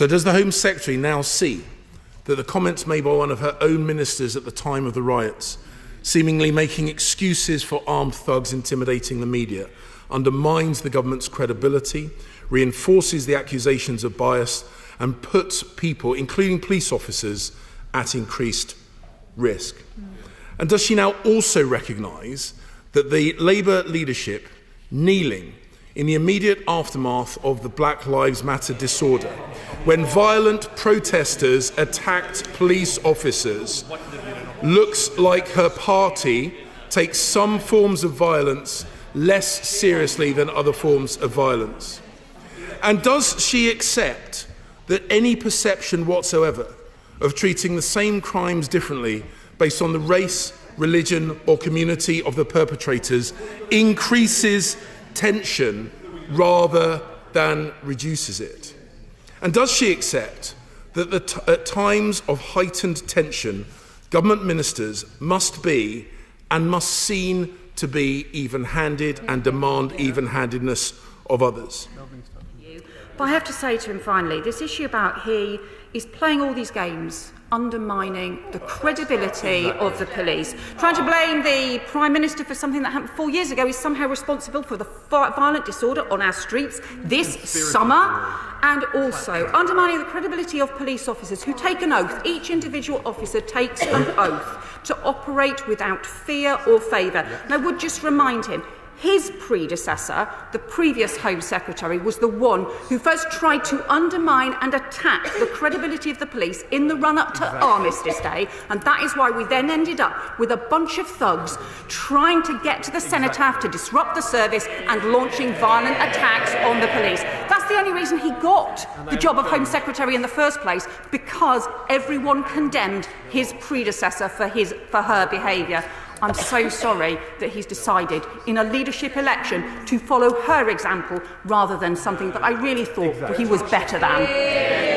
So does the Home Secretary now see that the comments made by one of her own ministers at the time of the riots, seemingly making excuses for armed thugs intimidating the media, undermines the government's credibility, reinforces the accusations of bias, and puts people, including police officers, at increased risk? And does she now also recognise that the Labour leadership kneeling in the immediate aftermath of the Black Lives Matter disorder, when violent protesters attacked police officers, looks like her party takes some forms of violence less seriously than other forms of violence? And does she accept that any perception whatsoever of treating the same crimes differently based on the race, religion or community of the perpetrators increases tension rather than reduces it? And does she accept that at times of heightened tension, government ministers must be and must seem to be even-handed and demand even-handedness of others? But I have to say to him finally, this issue about he is playing all these games, undermining the credibility of the police, trying to blame the Prime Minister for something that happened 4 years ago. He's somehow responsible for the violent disorder on our streets this summer, and also undermining the credibility of police officers who take an oath. Each individual officer takes an oath to operate without fear or favour. And I would just remind him, his predecessor, the previous Home Secretary, was the one who first tried to undermine and attack the credibility of the police in the run-up to Armistice Day, and that is why we then ended up with a bunch of thugs trying to get to the cenotaph to disrupt the service and launching violent attacks on the police. That's the only reason he got the job of Home Secretary in the first place, because everyone condemned his predecessor for her behaviour. I'm so sorry that he's decided in a leadership election to follow her example rather than something that I really thought he was better than.